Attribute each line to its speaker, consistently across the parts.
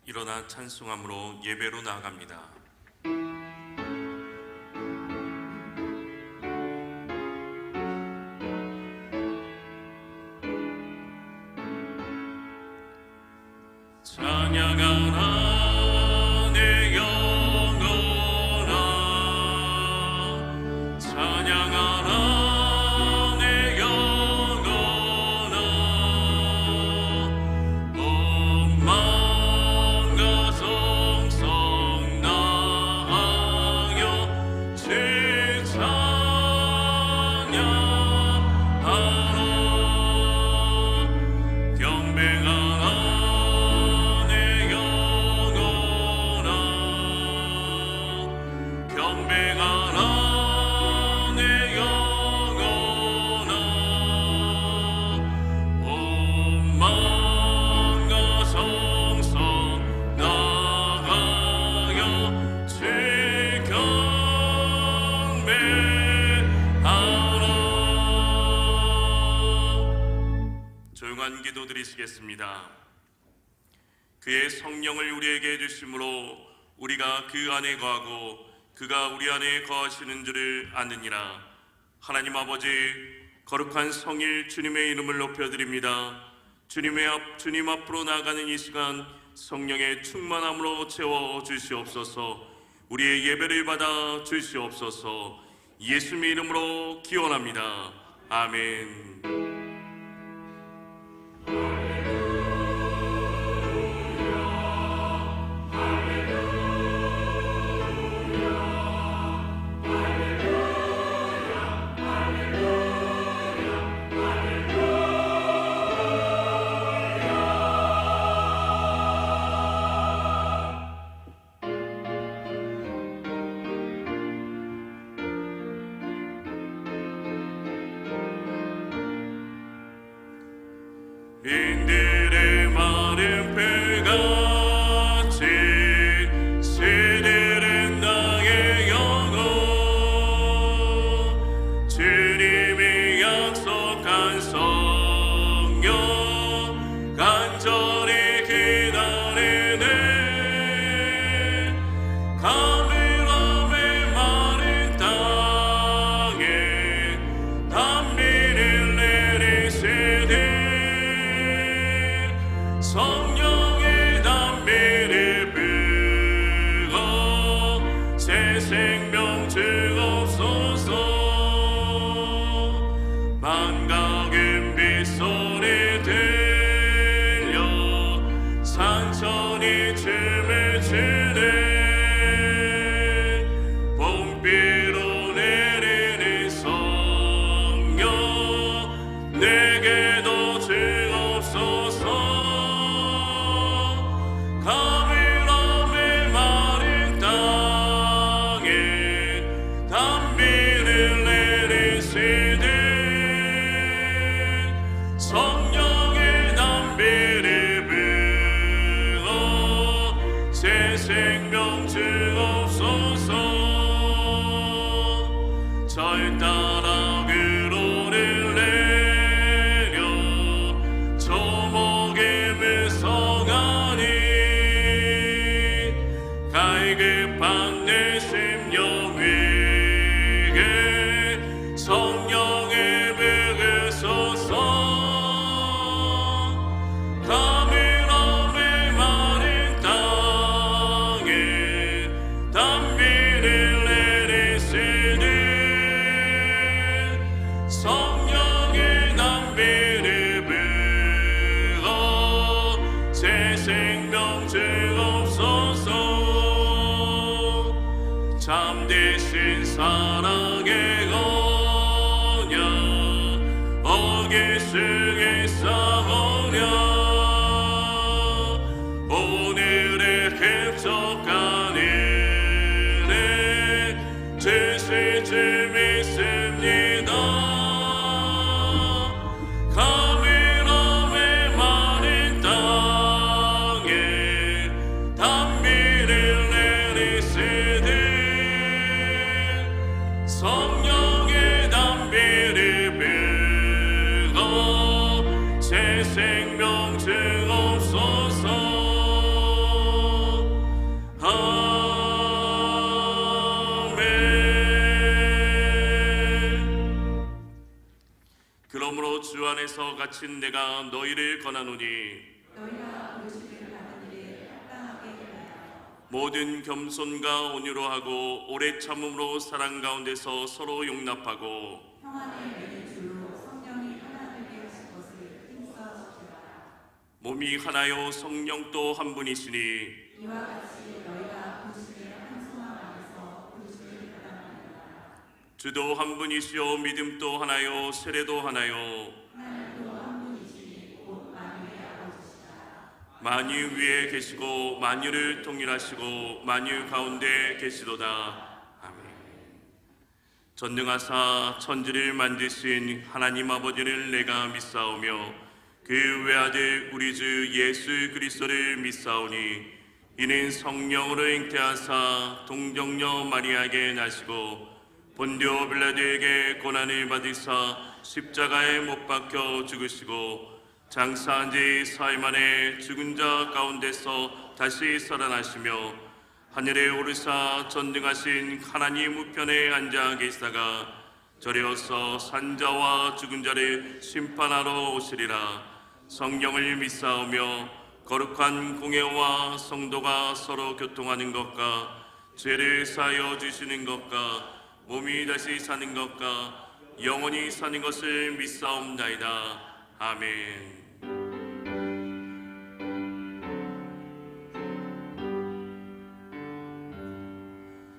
Speaker 1: 일어나 찬송함으로 예배로 나아갑니다. 찬양하라 내 영혼아, 찬양하라 내 영혼아. 온 마음과 성성 다하여 주 찬양하라. 경배하라 기도드리시겠습니다. 그의 성령을 우리에게 주심으로 우리가 그 안에 거하고 그가 우리 안에 거하시는 줄을 아느니라. 하나님 아버지, 거룩한 성일 주님의 이름을 높여드립니다. 주님 앞으로 나아가는 이 시간 성령의 충만함으로 채워 주시옵소서. 우리의 예배를 받아 주시옵소서. 예수님의 이름으로 기원합니다. 아멘. 인들의 마른 풀같이 시들은 나의 영혼, 주님이 약속한 성령 간절히 기다리네. 가물함의 마른 땅에 단비를 내리시되 성령의 담비를 불어 새 생명 주옵소서. 만각은 빗소리 들려 산천이 춤을 추네. 봄비로 내리는 성령 내게도 주옵소서. 가물함의 마른 땅에 단비를 내리시되 성령의 담비를 불어 새 생명 주옵소서. 절 따라 그로를 내려 조목의 무성하니 갈급한 내 심령 위에 성령의 부으소서. 가물함의 마른 땅에 단비를 내리시되 성령의 담비를 불어 새 생명 주옵소서. 참되신 사랑의 언약 어길 수에 싸우랴. 오늘의 흡족한 일에 주실 줄 믿습니다. 가물함의 마른 땅에 단비를 내리시되 성령의 담비를 불어 새 생명 주옵소서. 바에서 갇힌 내가 너희를 권하노니
Speaker 2: 너희가 보시기를 받은 일에 합당하게 하여
Speaker 1: 모든 겸손과 온유로 하고 오래 참음으로 사랑 가운데서 서로 용납하고
Speaker 2: 평안을 누릴 줄로 성령이 하나 되게 하실 것을 힘써 지키라.
Speaker 1: 몸이 하나요 성령 또 한 분이시니
Speaker 2: 이와 같이 너희가 보시기를 한 소망 안에서 보시기를 바랍니다.
Speaker 1: 주도 한 분이시요 믿음도 하나요 세례도 하나요
Speaker 2: 하나님도 한 분이시니 곧 만유의 아버지시다.
Speaker 1: 만유 위에 계시고 만유를 통일하시고 만유 가운데 계시도다. 아멘. 전능하사 천지를 만드신 하나님 아버지를 내가 믿사오며 그 외아들 우리 주 예수 그리스도를 믿사오니 이는 성령으로 잉태하사 동정녀 마리아에게 나시고 본디오 빌라도에게 고난을 받으사 십자가에 못 박혀 죽으시고 장사한 지 사흘 만에 죽은 자 가운데서 다시 살아나시며 하늘에 오르사 전능하신 하나님 우편에 앉아 계시다가 저리어서 산자와 죽은 자를 심판하러 오시리라. 성령을 믿사오며 거룩한 공예와 성도가 서로 교통하는 것과 죄를 사하여 주시는 것과 몸이 다시 사는 것과 영원히 사는 것을 믿사옵나이다. 아멘.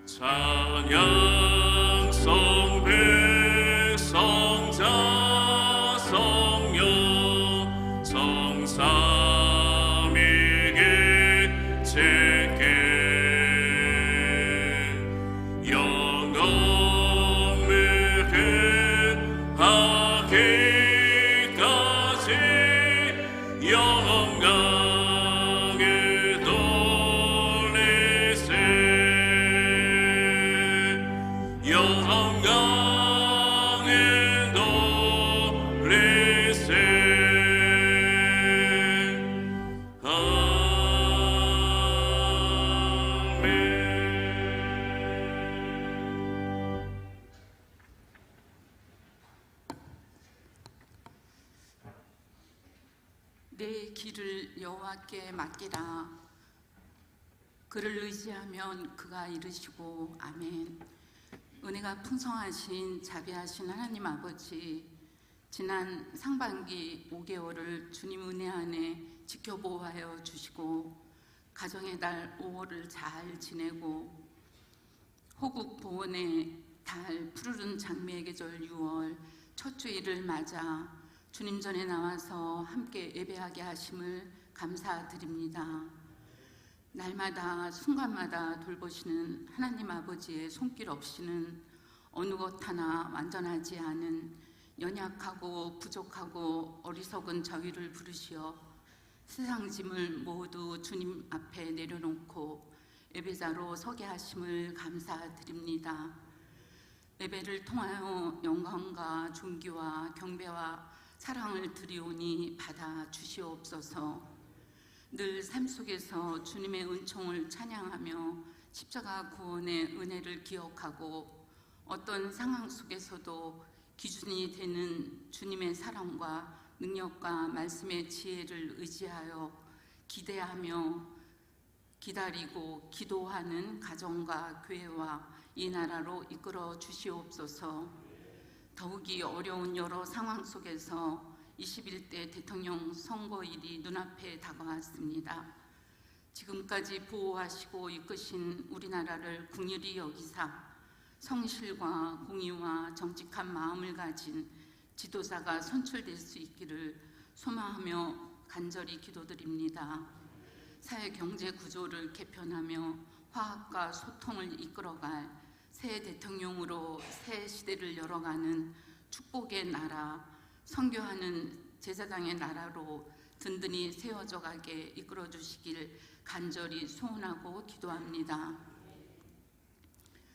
Speaker 1: 찬양 성배 성자 성령 성삼위게 제게 영원을 하기까지 영광을 돌리세 영광을 돌리세
Speaker 3: 내 길을 여호와께 맡기라. 그를 의지하면 그가 이루시고. 아멘. 은혜가 풍성하신 자비하신 하나님 아버지, 지난 상반기 5개월을 주님 은혜 안에 지켜보호하여 주시고 가정의 달 5월을 잘 지내고 호국 보원의 달 푸르른 장미의 계절 6월 첫 주일을 맞아 주님 전에 나와서 함께 예배하게 하심을 감사드립니다. 날마다 순간마다 돌보시는 하나님 아버지의 손길 없이는 어느 것 하나 완전하지 않은 연약하고 부족하고 어리석은 저희를 부르시어 세상 짐을 모두 주님 앞에 내려놓고 예배자로 서게 하심을 감사드립니다. 예배를 통하여 영광과 존귀와 경배와 사랑을 드리오니 받아 주시옵소서. 늘 삶 속에서 주님의 은총을 찬양하며 십자가 구원의 은혜를 기억하고 어떤 상황 속에서도 기준이 되는 주님의 사랑과 능력과 말씀의 지혜를 의지하여 기대하며 기다리고 기도하는 가정과 교회와 이 나라로 이끌어 주시옵소서. 더욱이 어려운 여러 상황 속에서 21대 대통령 선거일이 눈앞에 다가왔습니다. 지금까지 보호하시고 이끄신 우리나라를 긍휼히 여기사 성실과 공의와 정직한 마음을 가진 지도자가 선출될 수 있기를 소망하며 간절히 기도드립니다. 사회 경제 구조를 개편하며 화합과 소통을 이끌어갈 새 대통령으로 새 시대를 열어가는 축복의 나라, 선교하는 제사장의 나라로 든든히 세워져 가게 이끌어 주시길 간절히 소원하고 기도합니다.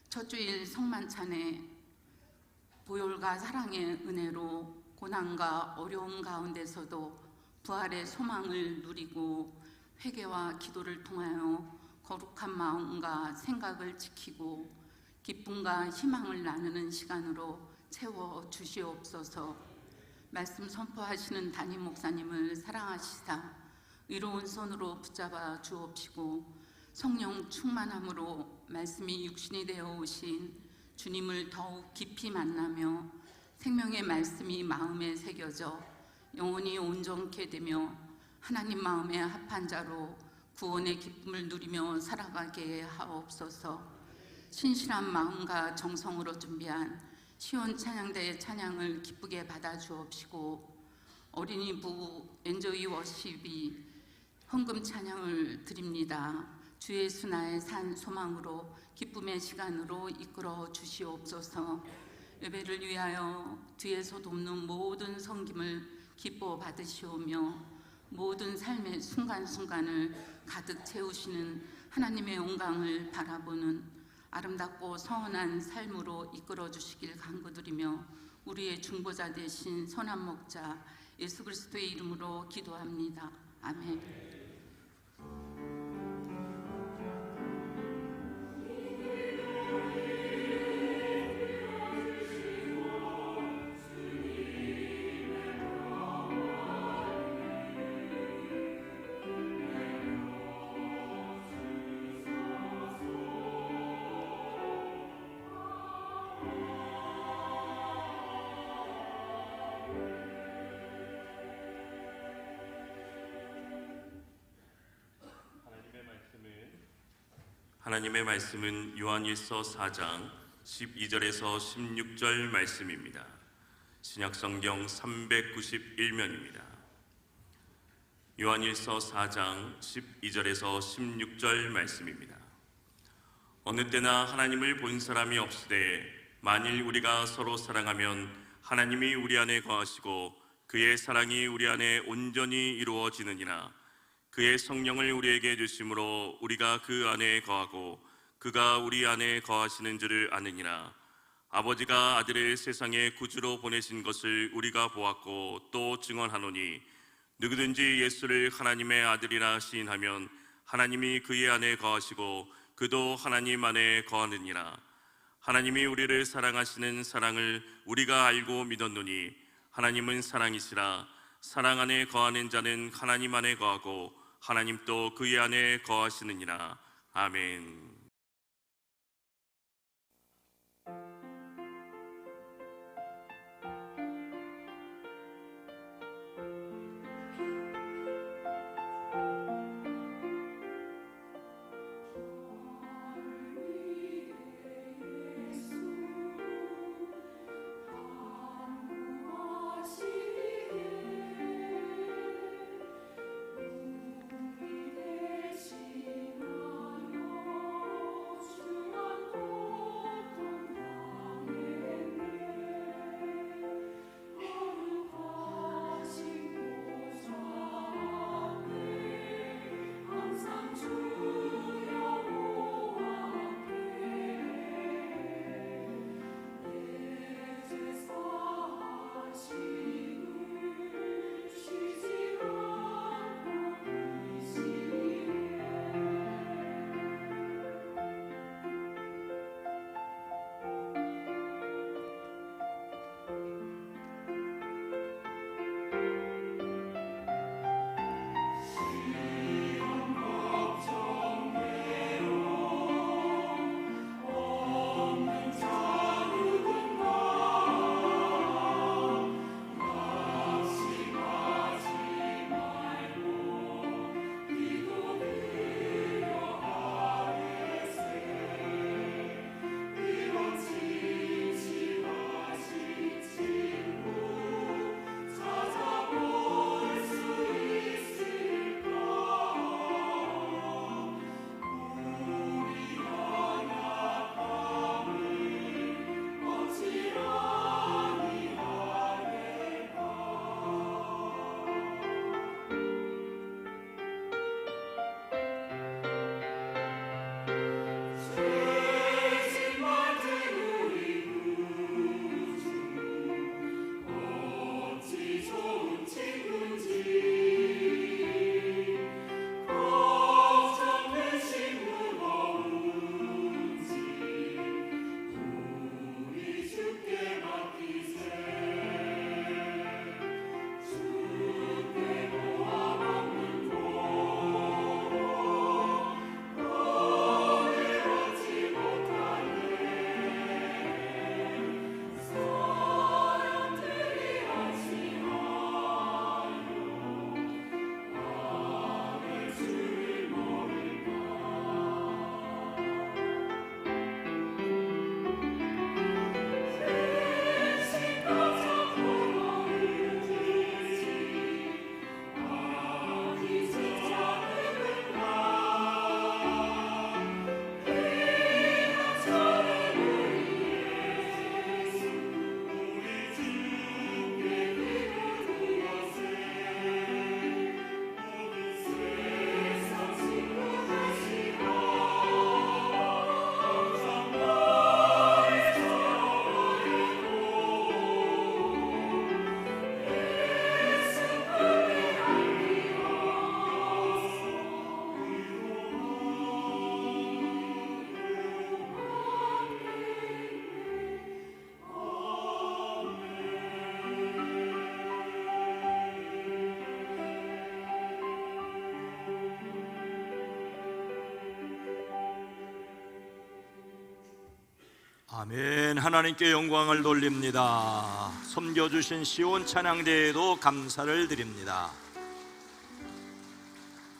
Speaker 3: 첫 주일 성만찬에 보혈과 사랑의 은혜로 고난과 어려움 가운데서도 부활의 소망을 누리고 회개와 기도를 통하여 거룩한 마음과 생각을 지키고 기쁨과 희망을 나누는 시간으로 채워 주시옵소서. 말씀 선포하시는 담임 목사님을 사랑하시사 의로운 손으로 붙잡아 주옵시고 성령 충만함으로 말씀이 육신이 되어 오신 주님을 더욱 깊이 만나며 생명의 말씀이 마음에 새겨져 영혼이 온전케 되며 하나님 마음에 합한 자로 구원의 기쁨을 누리며 살아가게 하옵소서. 신실한 마음과 정성으로 준비한 시온 찬양대의 찬양을 기쁘게 받아 주옵시고 어린이부 엔조이 워십이 헌금 찬양을 드립니다. 주 예수 나의 산 소망으로 기쁨의 시간으로 이끌어 주시옵소서. 예배를 위하여 뒤에서 돕는 모든 섬김을 기뻐 받으시오며 모든 삶의 순간순간을 가득 채우시는 하나님의 영광을 바라보는 아름답고 선한 삶으로 이끌어 주시길 간구드리며 우리의 중보자 되신 선한 목자 예수 그리스도의 이름으로 기도합니다. 아멘.
Speaker 1: 하나님의 말씀은 요한일서 4장 12절에서 16절 말씀입니다. 신약성경 391면입니다. 요한일서 4장 12절에서 16절 말씀입니다. 어느 때나 하나님을 본 사람이 없으되 만일 우리가 서로 사랑하면 하나님이 우리 안에 거하시고 그의 사랑이 우리 안에 온전히 이루어지느니라. 그의 성령을 우리에게 주심으로 우리가 그 안에 거하고 그가 우리 안에 거하시는 줄을 아느니라. 아버지가 아들을 세상에 구주로 보내신 것을 우리가 보았고 또 증언하노니 누구든지 예수를 하나님의 아들이라 시인하면 하나님이 그의 안에 거하시고 그도 하나님 안에 거하느니라. 하나님이 우리를 사랑하시는 사랑을 우리가 알고 믿었노니 하나님은 사랑이시라. 사랑 안에 거하는 자는 하나님 안에 거하고 하나님 또 그의 안에 거하시느니라. 아멘.
Speaker 2: 우리 대신하여
Speaker 4: 아멘. 하나님께 영광을 돌립니다. 섬겨주신 시온 찬양대에도 감사를 드립니다.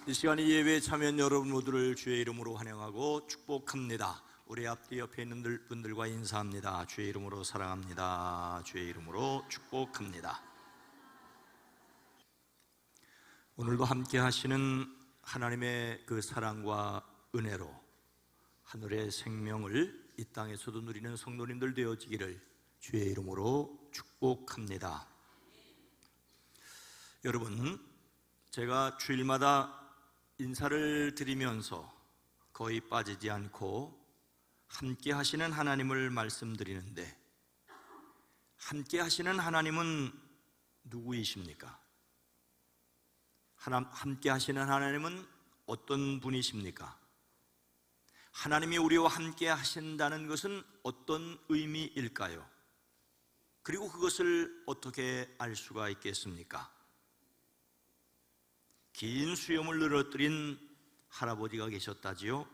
Speaker 4: 이 시간 이 예배에 참여한 여러분 모두를 주의 이름으로 환영하고 축복합니다. 우리 앞뒤 옆에 있는 분들과 인사합니다. 주의 이름으로 사랑합니다. 주의 이름으로 축복합니다. 오늘도 함께 하시는 하나님의 그 사랑과 은혜로 하늘의 생명을 이 땅에서도 누리는 성도님들 되어지기를 주의 이름으로 축복합니다. 여러분, 제가 주일마다 인사를 드리면서 거의 빠지지 않고 함께 하시는 하나님을 말씀드리는데, 함께 하시는 하나님은 누구이십니까? 함께 하시는 하나님은 어떤 분이십니까? 하나님이 우리와 함께 하신다는 것은 어떤 의미일까요? 그리고 그것을 어떻게 알 수가 있겠습니까? 긴 수염을 늘어뜨린 할아버지가 계셨다지요.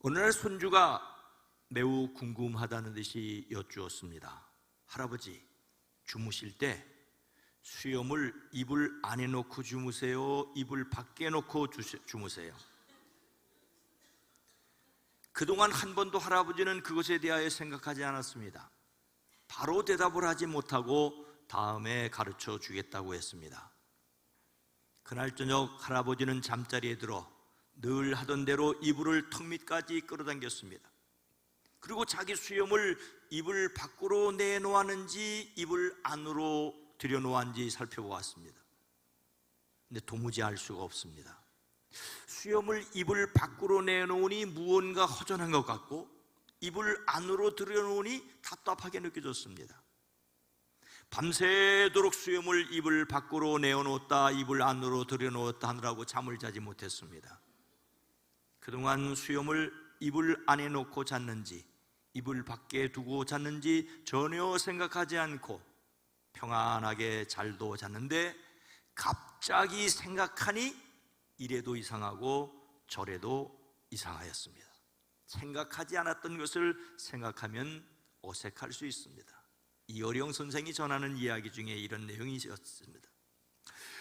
Speaker 4: 어느 날 손주가 매우 궁금하다는 듯이 여쭈었습니다. 할아버지, 주무실 때 수염을 이불 안에 놓고 주무세요? 이불 밖에 놓고 주무세요? 그동안 한 번도 할아버지는 그것에 대하여 생각하지 않았습니다. 바로 대답을 하지 못하고 다음에 가르쳐 주겠다고 했습니다. 그날 저녁 할아버지는 잠자리에 들어 늘 하던 대로 이불을 턱 밑까지 끌어당겼습니다. 그리고 자기 수염을 이불 밖으로 내놓았는지 이불 안으로 들여놓았는지 살펴보았습니다. 근데 도무지 알 수가 없습니다. 수염을 이불 밖으로 내놓으니 무언가 허전한 것 같고, 이불 안으로 들여놓으니 답답하게 느껴졌습니다. 밤새도록 수염을 이불 밖으로 내어놓았다 이불 안으로 들여놓았다 하느라고 잠을 자지 못했습니다. 그동안 수염을 이불 안에 놓고 잤는지 이불 밖에 두고 잤는지 전혀 생각하지 않고 평안하게 잘도 잤는데, 갑자기 생각하니 이래도 이상하고 저래도 이상하였습니다. 생각하지 않았던 것을 생각하면 어색할 수 있습니다. 이어령 선생이 전하는 이야기 중에 이런 내용이 있었습니다.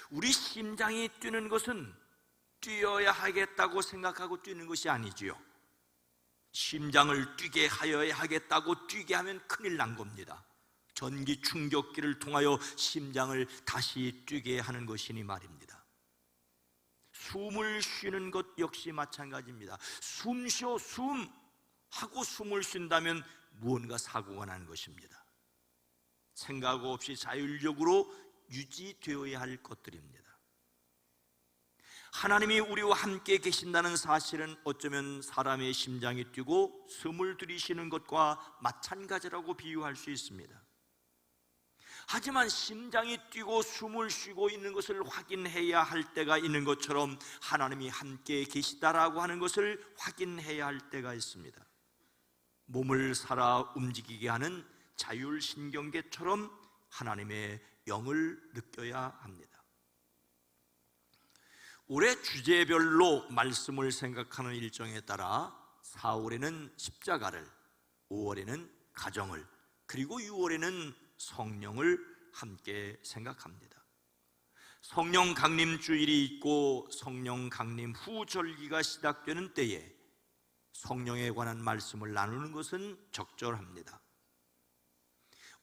Speaker 4: 우리 심장이 뛰는 것은 뛰어야 하겠다고 생각하고 뛰는 것이 아니지요. 심장을 뛰게 하여야 하겠다고 뛰게 하면 큰일 난 겁니다. 전기 충격기를 통하여 심장을 다시 뛰게 하는 것이니 말입니다. 숨을 쉬는 것 역시 마찬가지입니다. 숨 쉬어, 숨 하고 숨을 쉰다면 무언가 사고가 나는 것입니다. 생각 없이 자율적으로 유지되어야 할 것들입니다. 하나님이 우리와 함께 계신다는 사실은 어쩌면 사람의 심장이 뛰고 숨을 들이쉬는 것과 마찬가지라고 비유할 수 있습니다. 하지만 심장이 뛰고 숨을 쉬고 있는 것을 확인해야 할 때가 있는 것처럼 하나님이 함께 계시다라고 하는 것을 확인해야 할 때가 있습니다. 몸을 살아 움직이게 하는 자율신경계처럼 하나님의 영을 느껴야 합니다. 올해 주제별로 말씀을 생각하는 일정에 따라 4월에는 십자가를, 5월에는 가정을, 그리고 6월에는 성령을 함께 생각합니다. 성령 강림 주일이 있고 성령 강림 후 절기가 시작되는 때에 성령에 관한 말씀을 나누는 것은 적절합니다.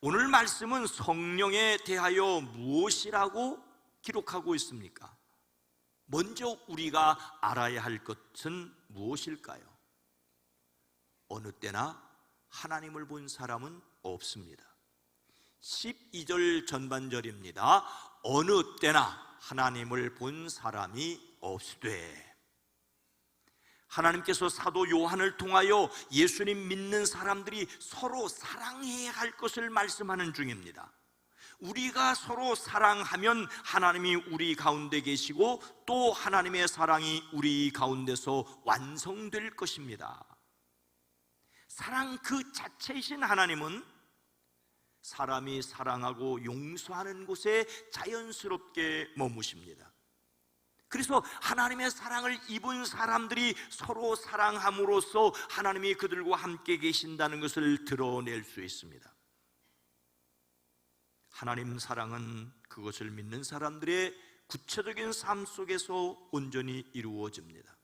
Speaker 4: 오늘 말씀은 성령에 대하여 무엇이라고 기록하고 있습니까? 먼저 우리가 알아야 할 것은 무엇일까요? 어느 때나 하나님을 본 사람은 없습니다. 12절 전반절입니다. 어느 때나 하나님을 본 사람이 없으되. 하나님께서 사도 요한을 통하여 예수님 믿는 사람들이 서로 사랑해야 할 것을 말씀하는 중입니다. 우리가 서로 사랑하면 하나님이 우리 가운데 계시고 또 하나님의 사랑이 우리 가운데서 완성될 것입니다. 사랑 그 자체이신 하나님은 사람이 사랑하고 용서하는 곳에 자연스럽게 머무십니다. 그래서 하나님의 사랑을 입은 사람들이 서로 사랑함으로써 하나님이 그들과 함께 계신다는 것을 드러낼 수 있습니다. 하나님 사랑은 그것을 믿는 사람들의 구체적인 삶 속에서 온전히 이루어집니다.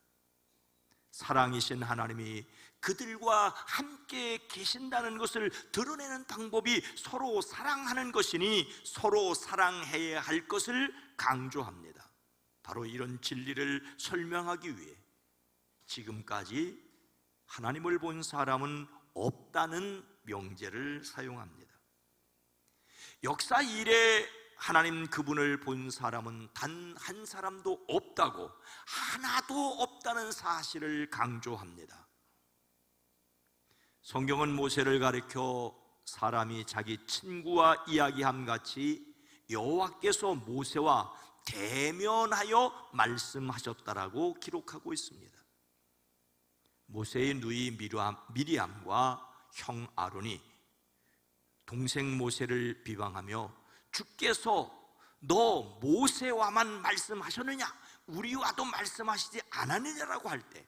Speaker 4: 사랑이신 하나님이 그들과 함께 계신다는 것을 드러내는 방법이 서로 사랑하는 것이니 서로 사랑해야 할 것을 강조합니다. 바로 이런 진리를 설명하기 위해 지금까지 하나님을 본 사람은 없다는 명제를 사용합니다. 역사 이래 하나님 그분을 본 사람은 단 한 사람도 없다고, 하나도 없다는 사실을 강조합니다. 성경은 모세를 가리켜 사람이 자기 친구와 이야기함 같이 여호와께서 모세와 대면하여 말씀하셨다라고 기록하고 있습니다. 모세의 누이 미리암과 형 아론이 동생 모세를 비방하며 주께서 너 모세와만 말씀하셨느냐, 우리와도 말씀하시지 않았느냐라고 할 때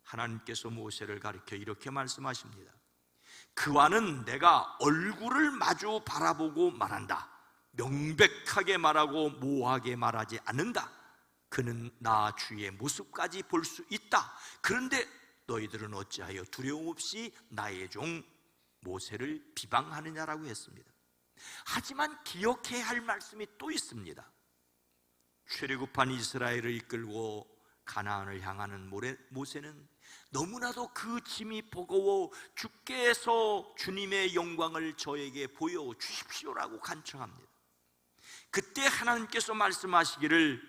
Speaker 4: 하나님께서 모세를 가리켜 이렇게 말씀하십니다. 그와는 내가 얼굴을 마주 바라보고 말한다. 명백하게 말하고 모호하게 말하지 않는다. 그는 나 주의 모습까지 볼 수 있다. 그런데 너희들은 어찌하여 두려움 없이 나의 종 모세를 비방하느냐라고 했습니다. 하지만 기억해야 할 말씀이 또 있습니다. 출애굽한 이스라엘을 이끌고 가나안을 향하는 모세는 너무나도 그 짐이 버거워 주께서 주님의 영광을 저에게 보여주십시오라고 간청합니다. 그때 하나님께서 말씀하시기를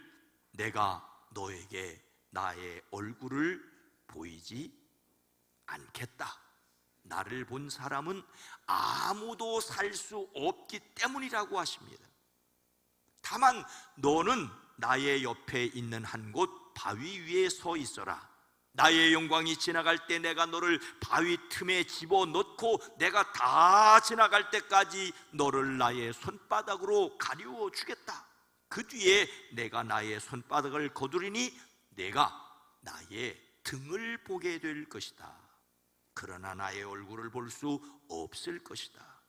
Speaker 4: 내가 너에게 나의 얼굴을 보이지 않겠다. 나를 본 사람은 아무도 살 수 없기 때문이라고 하십니다. 다만 너는 나의 옆에 있는 한 곳 바위 위에 서 있어라. 나의 영광이 지나갈 때 내가 너를 바위 틈에 집어넣고 내가 다 지나갈 때까지 너를 나의 손바닥으로 가리워 주겠다. 그 뒤에 내가 나의 손바닥을 거두리니 내가 나의 등을 보게 될 것이다. 그러나 나의 얼굴을 볼 수 없을 것이다.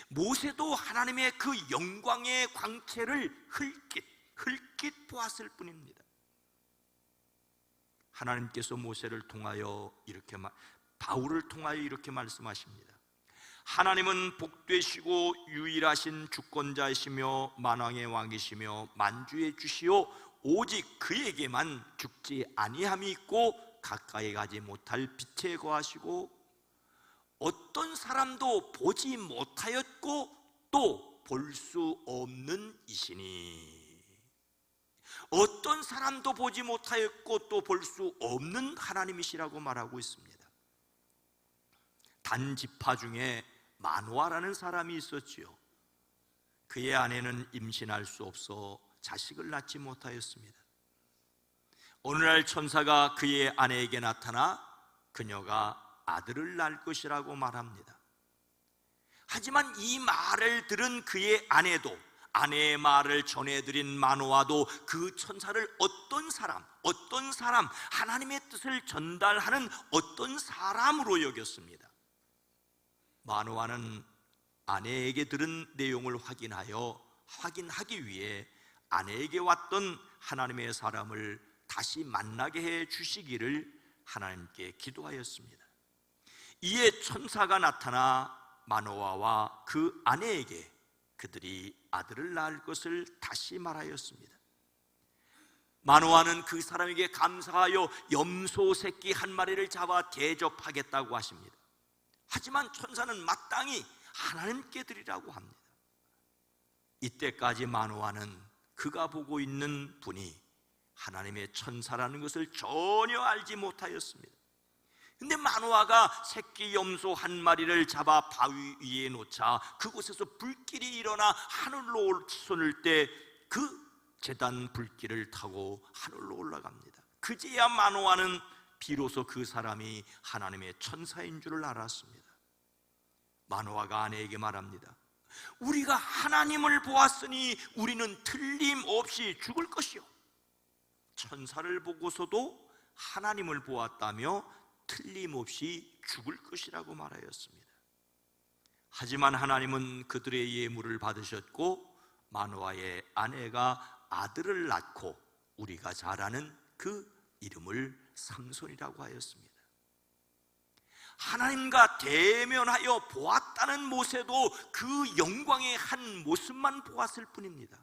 Speaker 4: 모세도 하나님의 그 영광의 광채를 흘낏 보았을 뿐입니다. 하나님께서 모세를 통하여 바울을 통하여 이렇게 말씀하십니다. 하나님은 복되시고 유일하신 주권자이시며 만왕의 왕이시며 만주의 주시오 오직 그에게만 죽지 아니함이 있고 가까이 가지 못할 빛에 거하시고 어떤 사람도 보지 못하였고 또 볼 수 없는 이시니, 어떤 사람도 보지 못하였고 또 볼 수 없는 하나님이시라고 말하고 있습니다. 단지파 중에 마노아라는 사람이 있었지요. 그의 아내는 임신할 수 없어 자식을 낳지 못하였습니다. 어느 날 천사가 그의 아내에게 나타나 그녀가 아들을 낳을 것이라고 말합니다. 하지만 이 말을 들은 그의 아내도, 아내의 말을 전해드린 마노아도 그 천사를 어떤 사람, 하나님의 뜻을 전달하는 어떤 사람으로 여겼습니다. 마노아는 아내에게 들은 내용을 확인하기 위해 아내에게 왔던 하나님의 사람을 다시 만나게 해 주시기를 하나님께 기도하였습니다. 이에 천사가 나타나 마노아와 그 아내에게 그들이 아들을 낳을 것을 다시 말하였습니다. 마노아는 그 사람에게 감사하여 염소 새끼 한 마리를 잡아 대접하겠다고 하십니다. 하지만 천사는 마땅히 하나님께 드리라고 합니다. 이때까지 마노아는 그가 보고 있는 분이 하나님의 천사라는 것을 전혀 알지 못하였습니다. 근데 마노아가 새끼 염소 한 마리를 잡아 바위 위에 놓자 그곳에서 불길이 일어나 하늘로 솟을 때 그 제단 불길을 타고 하늘로 올라갑니다. 그제야 마노아는 비로소 그 사람이 하나님의 천사인 줄을 알았습니다. 마노아가 아내에게 말합니다. 우리가 하나님을 보았으니 우리는 틀림없이 죽을 것이요 천사를 보고서도 하나님을 보았다며 틀림없이 죽을 것이라고 말하였습니다. 하지만 하나님은 그들의 예물을 받으셨고 마노아의 아내가 아들을 낳고 우리가 잘 아는 그 이름을 삼손이라고 하였습니다. 하나님과 대면하여 보았다는 모세도 그 영광의 한 모습만 보았을 뿐입니다.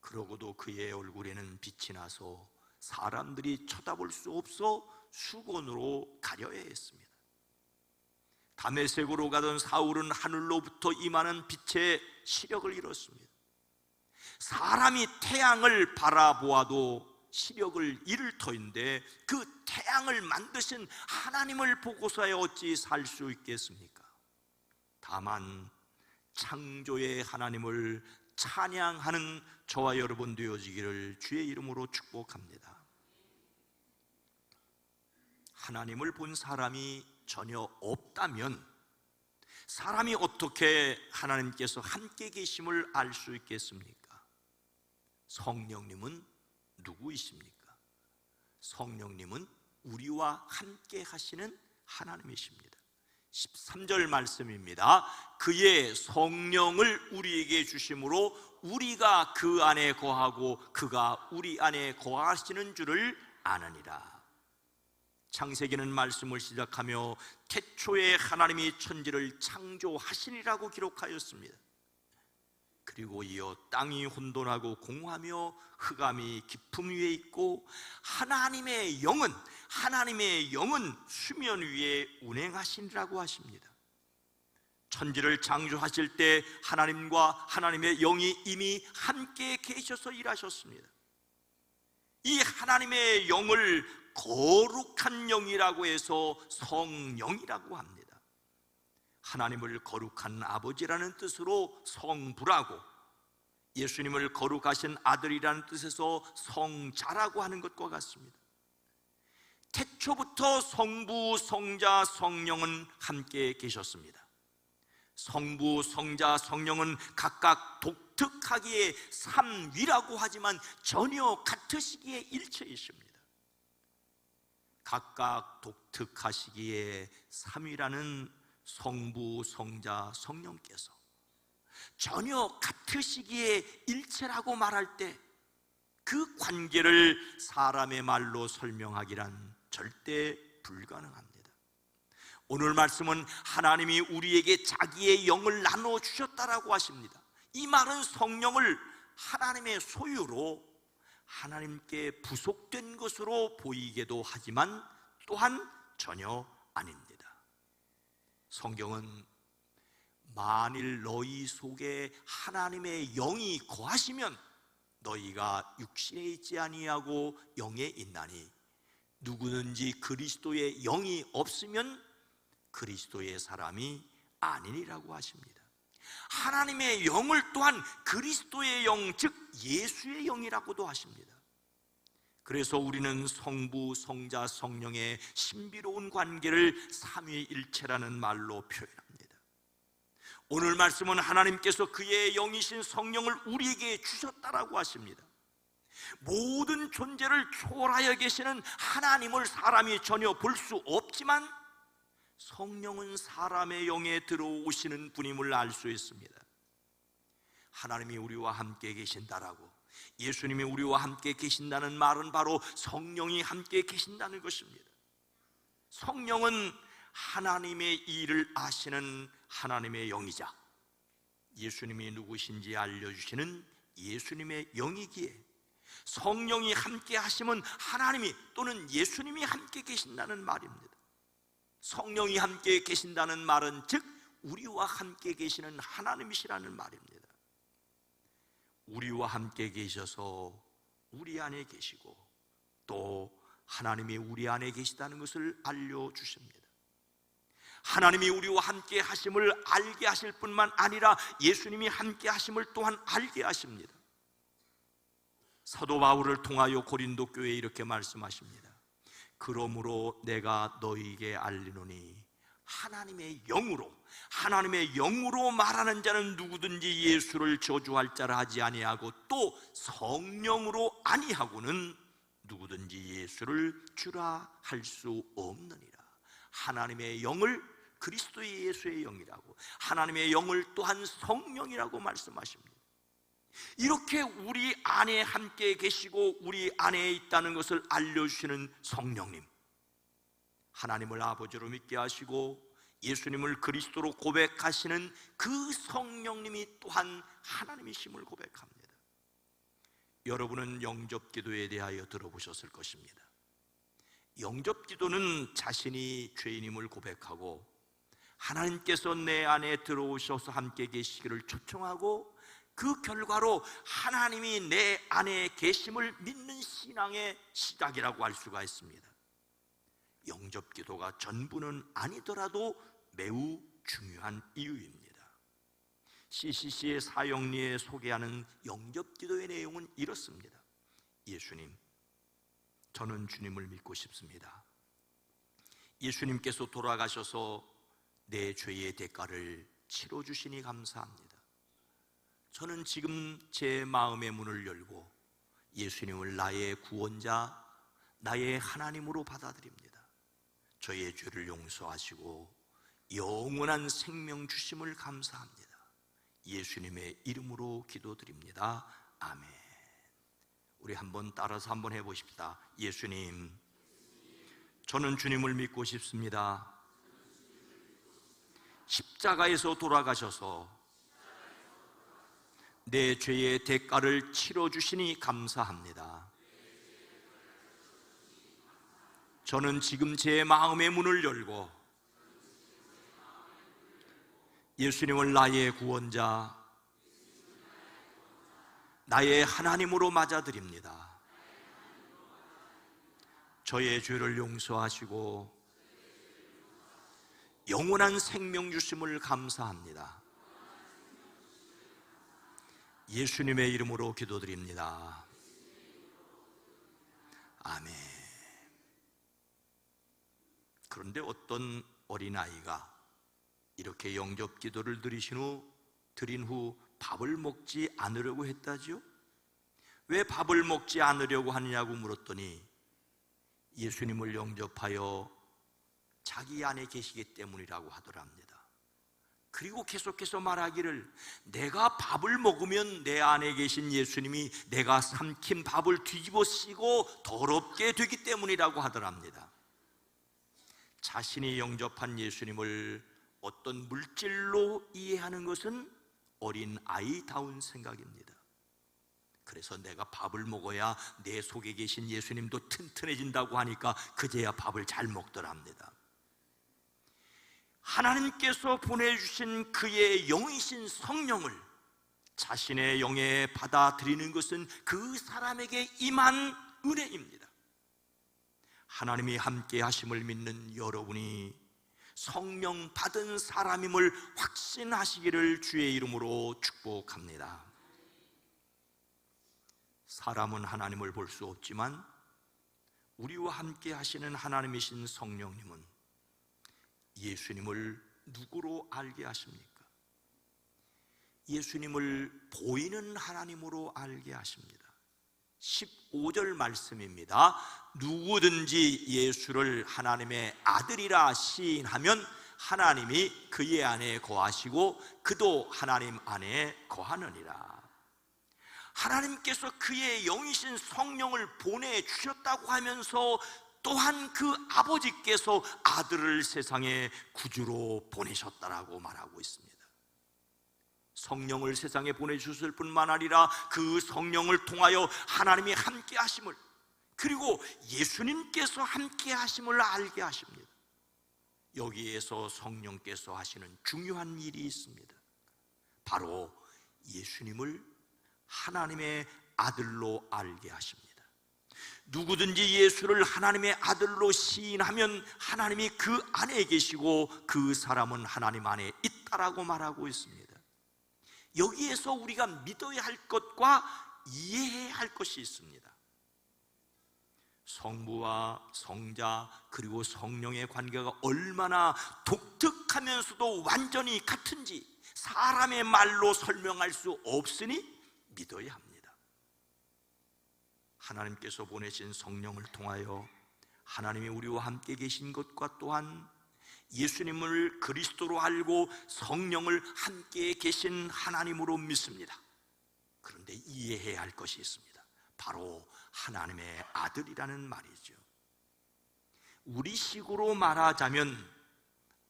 Speaker 4: 그러고도 그의 얼굴에는 빛이 나서 사람들이 쳐다볼 수 없어 수건으로 가려야 했습니다. 다메섹으로 가던 사울은 하늘로부터 임하는 빛의 시력을 잃었습니다. 사람이 태양을 바라보아도 시력을 잃을 터인데 그 태양을 만드신 하나님을 보고서야 어찌 살 수 있겠습니까? 다만 창조의 하나님을 찬양하는 저와 여러분 되어지기를 주의 이름으로 축복합니다. 하나님을 본 사람이 전혀 없다면 사람이 어떻게 하나님께서 함께 계심을 알 수 있겠습니까? 성령님은 누구이십니까? 성령님은 우리와 함께 하시는 하나님이십니다. 13절 말씀입니다. 그의 성령을 우리에게 주심으로 우리가 그 안에 거하고 그가 우리 안에 거하시는 줄을 아느니라. 창세기는 말씀을 시작하며 태초에 하나님이 천지를 창조하시니라고 기록하였습니다. 그리고 이어 땅이 혼돈하고 공하며 흑암이 깊음 위에 있고 하나님의 영은 수면 위에 운행하시니라고 하십니다. 천지를 창조하실 때 하나님과 하나님의 영이 이미 함께 계셔서 일하셨습니다. 이 하나님의 영을 거룩한 영이라고 해서 성령이라고 합니다. 하나님을 거룩한 아버지라는 뜻으로 성부라고, 예수님을 거룩하신 아들이라는 뜻에서 성자라고 하는 것과 같습니다. 태초부터 성부, 성자, 성령은 함께 계셨습니다. 성부, 성자, 성령은 각각 독특하기에 삼위라고 하지만 전혀 같으시기에 일체이십니다. 각각 독특하시기에 삼위라는 성부, 성자, 성령께서 전혀 같으시기에 일체라고 말할 때 그 관계를 사람의 말로 설명하기란 절대 불가능합니다. 오늘 말씀은 하나님이 우리에게 자기의 영을 나눠주셨다라고 하십니다. 이 말은 성령을 하나님의 소유로 하나님께 부속된 것으로 보이기도 하지만 또한 전혀 아닙니다. 성경은 만일 너희 속에 하나님의 영이 거하시면 너희가 육신에 있지 아니하고 영에 있나니 누구든지 그리스도의 영이 없으면 그리스도의 사람이 아니니라고 하십니다. 하나님의 영을 또한 그리스도의 영, 즉 예수의 영이라고도 하십니다. 그래서 우리는 성부, 성자, 성령의 신비로운 관계를 삼위일체라는 말로 표현합니다. 오늘 말씀은 하나님께서 그의 영이신 성령을 우리에게 주셨다라고 하십니다. 모든 존재를 초월하여 계시는 하나님을 사람이 전혀 볼 수 없지만 성령은 사람의 영에 들어오시는 분임을 알 수 있습니다. 하나님이 우리와 함께 계신다라고, 예수님이 우리와 함께 계신다는 말은 바로 성령이 함께 계신다는 것입니다. 성령은 하나님의 일을 아시는 하나님의 영이자 예수님이 누구신지 알려주시는 예수님의 영이기에 성령이 함께 하시면 하나님이 또는 예수님이 함께 계신다는 말입니다. 성령이 함께 계신다는 말은 즉 우리와 함께 계시는 하나님이시라는 말입니다. 우리와 함께 계셔서 우리 안에 계시고 또 하나님이 우리 안에 계시다는 것을 알려주십니다. 하나님이 우리와 함께 하심을 알게 하실 뿐만 아니라 예수님이 함께 하심을 또한 알게 하십니다. 사도 바울을 통하여 고린도 교회에 이렇게 말씀하십니다. 그러므로 내가 너희에게 알리노니 하나님의 영으로 말하는 자는 누구든지 예수를 저주할 자라 하지 아니하고 또 성령으로 아니하고는 누구든지 예수를 주라 할 수 없느니라. 하나님의 영을 그리스도 예수의 영이라고, 하나님의 영을 또한 성령이라고 말씀하십니다. 이렇게 우리 안에 함께 계시고 우리 안에 있다는 것을 알려주시는 성령님, 하나님을 아버지로 믿게 하시고 예수님을 그리스도로 고백하시는 그 성령님이 또한 하나님이심을 고백합니다. 여러분은 영접기도에 대하여 들어보셨을 것입니다. 영접기도는 자신이 죄인임을 고백하고 하나님께서 내 안에 들어오셔서 함께 계시기를 초청하고 그 결과로 하나님이 내 안에 계심을 믿는 신앙의 시작이라고 할 수가 있습니다. 영접기도가 전부는 아니더라도 매우 중요한 이유입니다. CCC의 사형리에 소개하는 영접기도의 내용은 이렇습니다. 예수님, 저는 주님을 믿고 싶습니다. 예수님께서 돌아가셔서 내 죄의 대가를 치러주시니 감사합니다. 저는 지금 제 마음의 문을 열고 예수님을 나의 구원자, 나의 하나님으로 받아들입니다. 저의 죄를 용서하시고 영원한 생명 주심을 감사합니다. 예수님의 이름으로 기도드립니다. 아멘. 우리 한번 따라서 한번 해보십시다. 예수님, 저는 주님을 믿고 싶습니다. 십자가에서 돌아가셔서 내 죄의 대가를 치러주시니 감사합니다. 저는 지금 제 마음의 문을 열고 예수님을 나의 구원자, 나의 하나님으로 맞아드립니다. 저의 죄를 용서하시고 영원한 생명 주심을 감사합니다. 예수님의 이름으로 기도드립니다. 아멘. 그런데 어떤 어린아이가 이렇게 영접 기도를 드린 후 밥을 먹지 않으려고 했다지요? 왜 밥을 먹지 않으려고 하느냐고 물었더니 예수님을 영접하여 자기 안에 계시기 때문이라고 하더랍니다. 그리고 계속해서 말하기를, 내가 밥을 먹으면 내 안에 계신 예수님이 내가 삼킨 밥을 뒤집어 쓰고 더럽게 되기 때문이라고 하더랍니다. 자신이 영접한 예수님을 어떤 물질로 이해하는 것은 어린 아이다운 생각입니다. 그래서 내가 밥을 먹어야 내 속에 계신 예수님도 튼튼해진다고 하니까 그제야 밥을 잘 먹더랍니다. 하나님께서 보내주신 그의 영이신 성령을 자신의 영에 받아들이는 것은 그 사람에게 임한 은혜입니다. 하나님이 함께 하심을 믿는 여러분이 성령 받은 사람임을 확신하시기를 주의 이름으로 축복합니다. 사람은 하나님을 볼 수 없지만 우리와 함께 하시는 하나님이신 성령님은 예수님을 누구로 알게 하십니까? 예수님을 보이는 하나님으로 알게 하십니다. 15절 말씀입니다. 누구든지 예수를 하나님의 아들이라 시인하면 하나님이 그의 안에 거하시고 그도 하나님 안에 거하느니라. 하나님께서 그의 영이신 성령을 보내주셨다고 하면서 또한 그 아버지께서 아들을 세상에 구주로 보내셨다라고 말하고 있습니다. 성령을 세상에 보내주셨을 뿐만 아니라 그 성령을 통하여 하나님이 함께 하심을, 그리고 예수님께서 함께 하심을 알게 하십니다. 여기에서 성령께서 하시는 중요한 일이 있습니다. 바로 예수님을 하나님의 아들로 알게 하십니다. 누구든지 예수를 하나님의 아들로 시인하면 하나님이 그 안에 계시고 그 사람은 하나님 안에 있다라고 말하고 있습니다. 여기에서 우리가 믿어야 할 것과 이해해야 할 것이 있습니다. 성부와 성자 그리고 성령의 관계가 얼마나 독특하면서도 완전히 같은지 사람의 말로 설명할 수 없으니 믿어야 합니다. 하나님께서 보내신 성령을 통하여 하나님이 우리와 함께 계신 것과 또한 예수님을 그리스도로 알고 성령을 함께 계신 하나님으로 믿습니다. 그런데 이해해야 할 것이 있습니다. 바로 하나님의 아들이라는 말이죠. 우리식으로 말하자면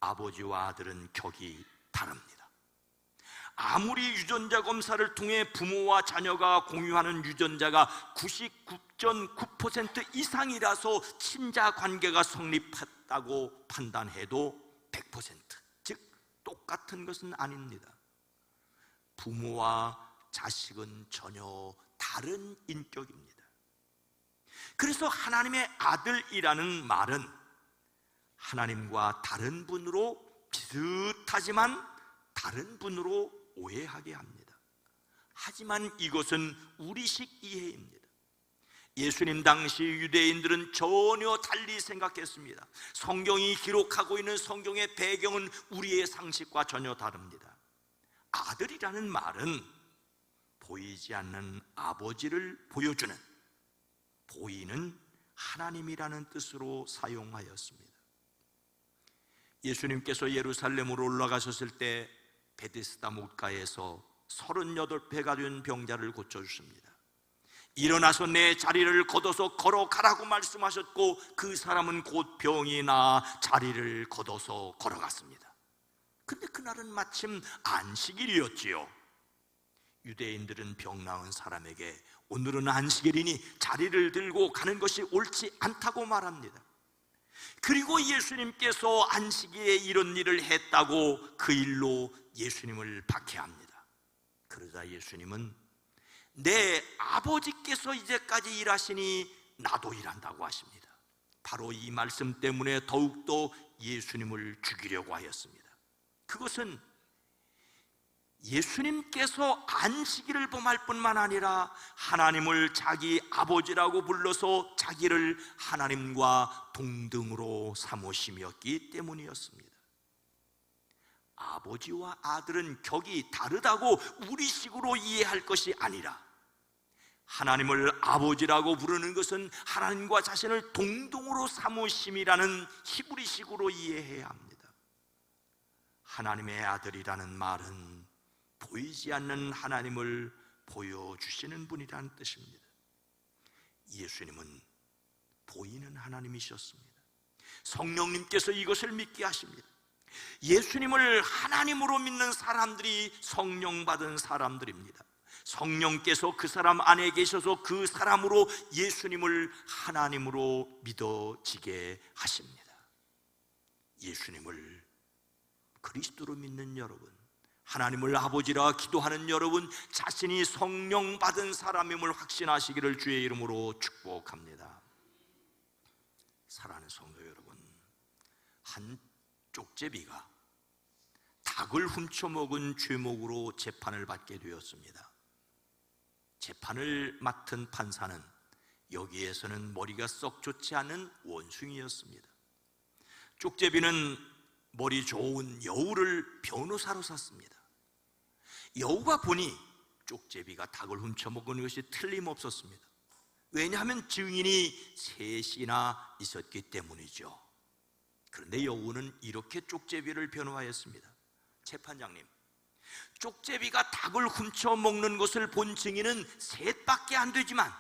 Speaker 4: 아버지와 아들은 격이 다릅니다. 아무리 유전자 검사를 통해 부모와 자녀가 공유하는 유전자가 99.9% 이상이라서 친자 관계가 성립했다고 판단해도 100%, 즉 똑같은 것은 아닙니다. 부모와 자식은 전혀 다른 인격입니다. 그래서 하나님의 아들이라는 말은 하나님과 다른 분으로 비슷하지만 다른 분으로 오해하게 합니다. 하지만 이것은 우리식 이해입니다. 예수님 당시 유대인들은 전혀 달리 생각했습니다. 성경이 기록하고 있는 성경의 배경은 우리의 상식과 전혀 다릅니다. 아들이라는 말은 보이지 않는 아버지를 보여주는, 보이는 하나님이라는 뜻으로 사용하였습니다. 예수님께서 예루살렘으로 올라가셨을 때 베데스다 못가에서 38배가 된 병자를 고쳐주십니다. 일어나서 내 자리를 걷어서 걸어가라고 말씀하셨고 그 사람은 곧 병이 나 자리를 걷어서 걸어갔습니다. 근데 그날은 마침 안식일이었지요. 유대인들은 병 나은 사람에게 오늘은 안식일이니 자리를 들고 가는 것이 옳지 않다고 말합니다. 그리고 예수님께서 안식일에 이런 일을 했다고 그 일로 예수님을 박해합니다. 그러자 예수님은 내 아버지께서 이제까지 일하시니 나도 일한다고 하십니다. 바로 이 말씀 때문에 더욱더 예수님을 죽이려고 하였습니다. 그것은 예수님께서 안식일을 범할 뿐만 아니라 하나님을 자기 아버지라고 불러서 자기를 하나님과 동등으로 삼으심이었기 때문이었습니다. 아버지와 아들은 격이 다르다고 우리식으로 이해할 것이 아니라 하나님을 아버지라고 부르는 것은 하나님과 자신을 동등으로 삼으심이라는 히브리식으로 이해해야 합니다. 하나님의 아들이라는 말은 보이지 않는 하나님을 보여주시는 분이라는 뜻입니다. 예수님은 보이는 하나님이셨습니다. 성령님께서 이것을 믿게 하십니다. 예수님을 하나님으로 믿는 사람들이 성령 받은 사람들입니다. 성령께서 그 사람 안에 계셔서 그 사람으로 예수님을 하나님으로 믿어지게 하십니다. 예수님을 그리스도로 믿는 여러분, 하나님을 아버지라 기도하는 여러분, 자신이 성령 받은 사람임을 확신하시기를 주의 이름으로 축복합니다. 사랑하는 성도 여러분, 한 쪽제비가 닭을 훔쳐먹은 죄목으로 재판을 받게 되었습니다. 재판을 맡은 판사는 여기에서는 머리가 썩 좋지 않은 원숭이였습니다. 쪽제비는 머리 좋은 여우를 변호사로 샀습니다. 여우가 보니 쪽제비가 닭을 훔쳐먹은 것이 틀림없었습니다. 왜냐하면 증인이 셋이나 있었기 때문이죠. 그런데 여우는 이렇게 쪽제비를 변호하였습니다. 재판장님, 쪽제비가 닭을 훔쳐먹는 것을 본 증인은 셋밖에 안 되지만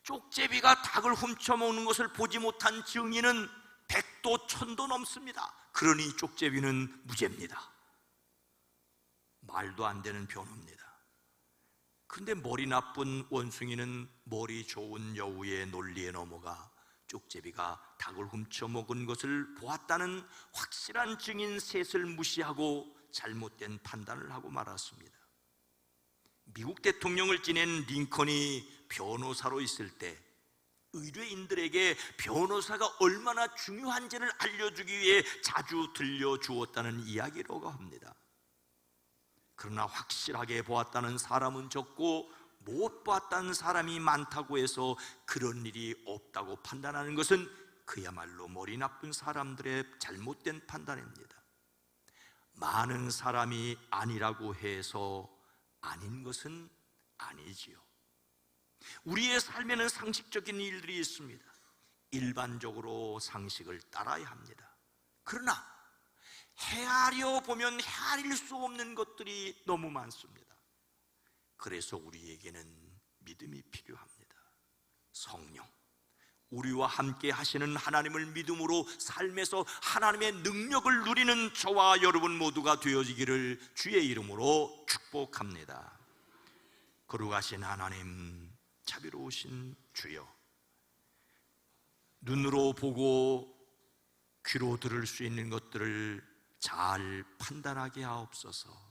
Speaker 4: 쪽제비가 닭을 훔쳐먹는 것을 보지 못한 증인은 100도 1000도 넘습니다. 그러니 쪽제비는 무죄입니다. 말도 안 되는 변호입니다. 그런데 머리 나쁜 원숭이는 머리 좋은 여우의 논리에 넘어가 쪽제비가 닭을 훔쳐먹은 것을 보았다는 확실한 증인 셋을 무시하고 잘못된 판단을 하고 말았습니다. 미국 대통령을 지낸 링컨이 변호사로 있을 때 의뢰인들에게 변호사가 얼마나 중요한지를 알려주기 위해 자주 들려주었다는 이야기라고 합니다. 그러나 확실하게 보았다는 사람은 적고 못 보았다는 사람이 많다고 해서 그런 일이 없다고 판단하는 것은 그야말로 머리 나쁜 사람들의 잘못된 판단입니다. 많은 사람이 아니라고 해서 아닌 것은 아니지요. 우리의 삶에는 상식적인 일들이 있습니다. 일반적으로 상식을 따라야 합니다. 그러나 헤아려 보면 헤아릴 수 없는 것들이 너무 많습니다. 그래서 우리에게는 믿음이 필요합니다. 성령, 우리와 함께 하시는 하나님을 믿음으로 삶에서 하나님의 능력을 누리는 저와 여러분 모두가 되어지기를 주의 이름으로 축복합니다. 거룩하신 하나님, 자비로우신 주여, 눈으로 보고 귀로 들을 수 있는 것들을 잘 판단하게 하옵소서.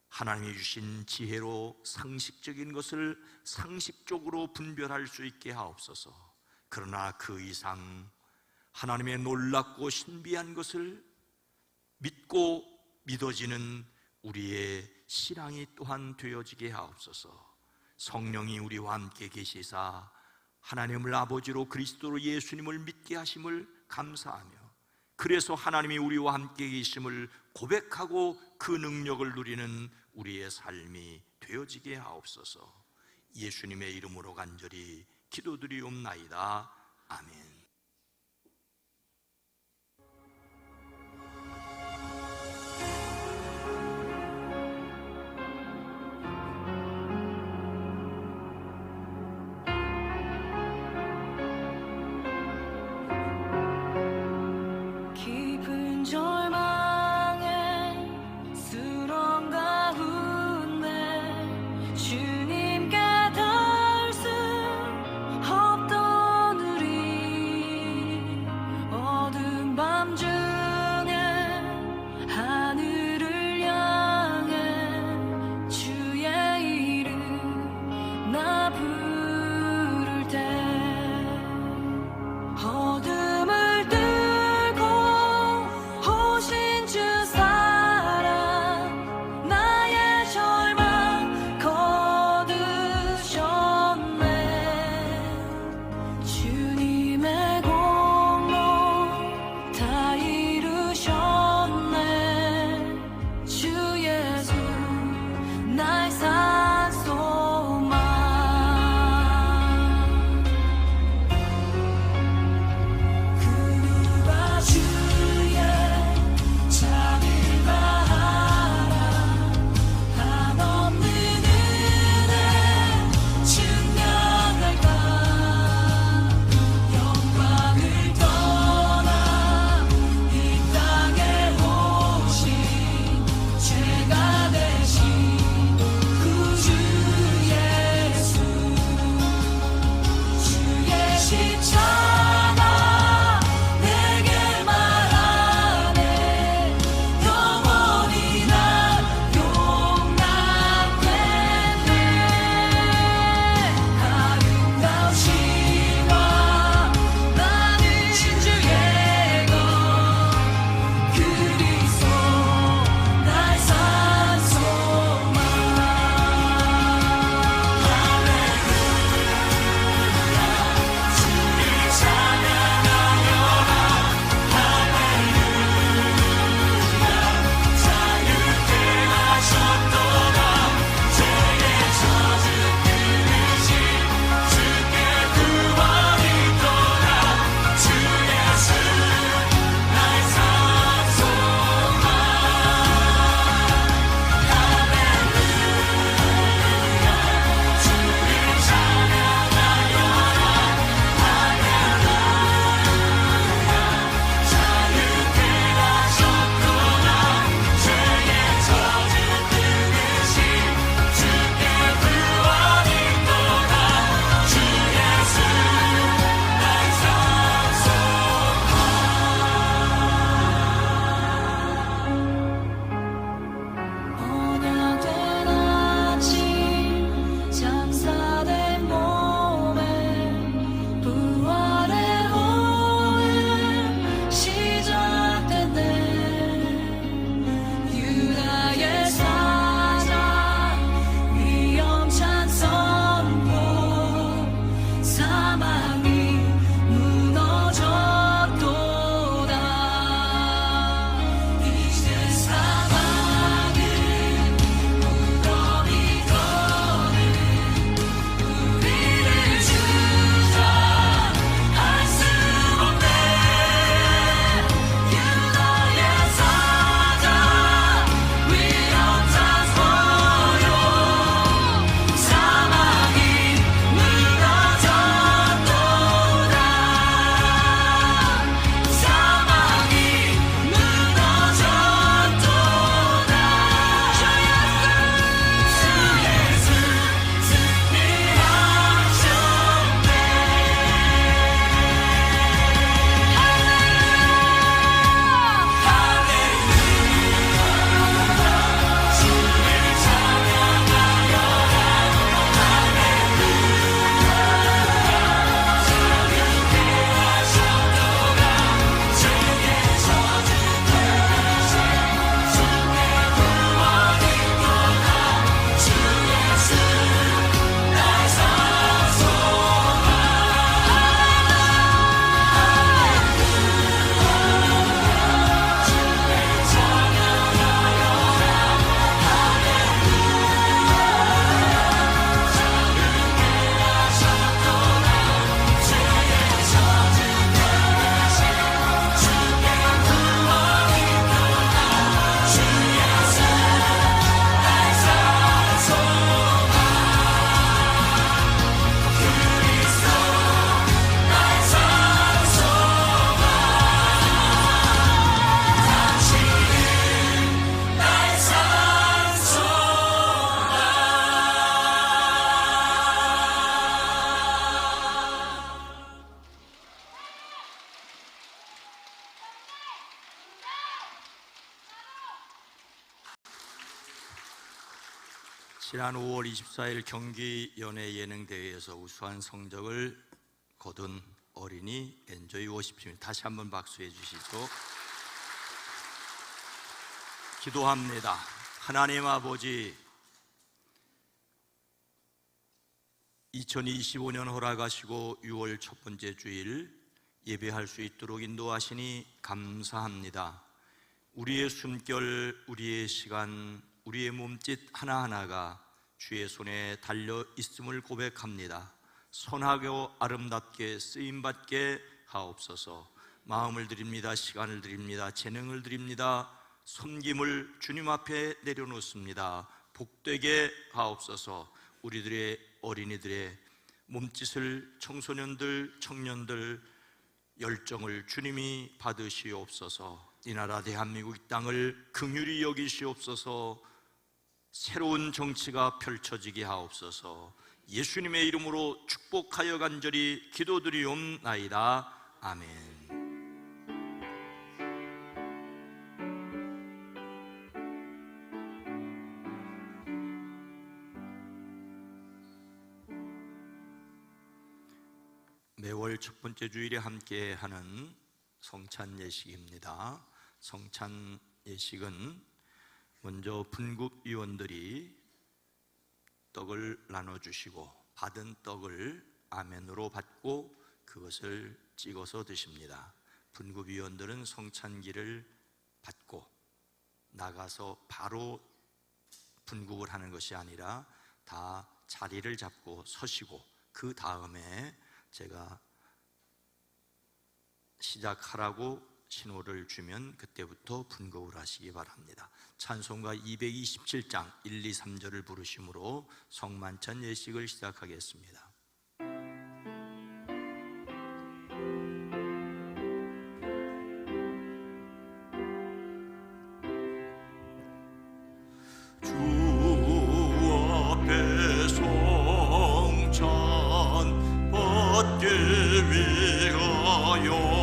Speaker 4: 하나님이 주신 지혜로 상식적인 것을 상식적으로 분별할 수 있게 하옵소서. 그러나 그 이상 하나님의 놀랍고 신비한 것을 믿고 믿어지는 우리의 신앙이 또한 되어지게 하옵소서. 성령이 우리와 함께 계시사 하나님을 아버지로 그리스도로 예수님을 믿게 하심을 감사하며, 그래서 하나님이 우리와 함께 계심을 고백하고 그 능력을 누리는 우리의 삶이 되어지게 하옵소서. 예수님의 이름으로 간절히 기도드리옵나이다. 아멘.
Speaker 5: 깊은 절망에 수렁 가운데 주님께 닿을 수 없던 우리, 어두운 밤 중에 하늘을 향해 주의 이름 나 부를 때, 어둠을 오신 주 사랑 나의 절망 거두셨네. 주님의 공로 다 이루셨네. 주 예수 나의 산소망.
Speaker 4: 지난 5월 24일 경기 연예 예능 대회에서 우수한 성적을 거둔 어린이 엔조이 워십팀입니다. 다시 한번 박수해 주시죠. 기도합니다. 하나님 아버지, 2025년 허락하시고 6월 첫 번째 주일 예배할 수 있도록 인도하시니 감사합니다. 우리의 숨결, 우리의 시간, 우리의 몸짓 하나하나가 주의 손에 달려 있음을 고백합니다. 선하고 아름답게 쓰임받게 하옵소서. 마음을 드립니다. 시간을 드립니다. 재능을 드립니다. 섬김을 주님 앞에 내려놓습니다. 복되게 하옵소서. 우리들의 어린이들의 몸짓을, 청소년들, 청년들 열정을 주님이 받으시옵소서. 이 나라 대한민국 이 땅을 긍휼히 여기시옵소서. 새로운 정치가 펼쳐지게 하옵소서. 예수님의 이름으로 축복하여 간절히 기도드리옵나이다. 아멘. 매월 첫 번째 주일에 함께 하는 성찬 예식입니다. 성찬 예식은 먼저 분국위원들이 떡을 나눠주시고 받은 떡을 아멘으로 받고 그것을 찍어서 드십니다. 분국위원들은 성찬기를 받고 나가서 바로 분국을 하는 것이 아니라 다 자리를 잡고 서시고 그 다음에 제가 시작하라고 신호를 주면 그때부터 분국을 하시기 바랍니다. 찬송가 227장 1, 2, 3절을 부르심으로 성만찬 예식을 시작하겠습니다. 주 앞에 성찬 받기 위하여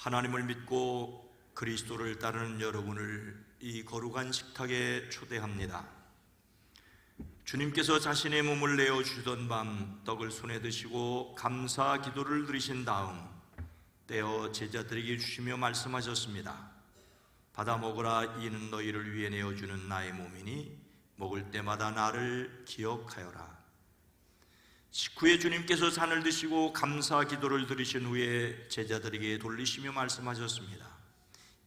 Speaker 4: 하나님을 믿고 그리스도를 따르는 여러분을 이 거룩한 식탁에 초대합니다. 주님께서 자신의 몸을 내어주던 밤 떡을 손에 드시고 감사 기도를 드리신 다음 떼어 제자들에게 주시며 말씀하셨습니다. 받아 먹으라. 이는 너희를 위해 내어주는 나의 몸이니 먹을 때마다 나를 기억하여라. 식후에 주님께서 잔을 드시고 감사 기도를 드리신 후에 제자들에게 돌리시며 말씀하셨습니다.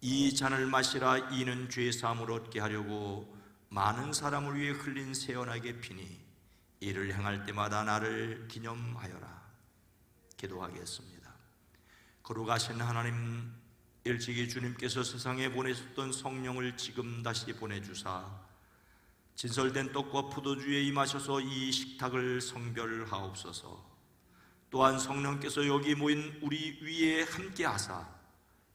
Speaker 4: 이 잔을 마시라. 이는 죄 사함을 얻게 하려고 많은 사람을 위해 흘린 새언약의 피니 이를 행할 때마다 나를 기념하여라. 기도하겠습니다. 거룩하신 하나님, 일찍이 주님께서 세상에 보내셨던 성령을 지금 다시 보내주사 진설된 떡과 포도주에 임하셔서 이 식탁을 성별하옵소서. 또한 성령께서 여기 모인 우리 위에 함께 하사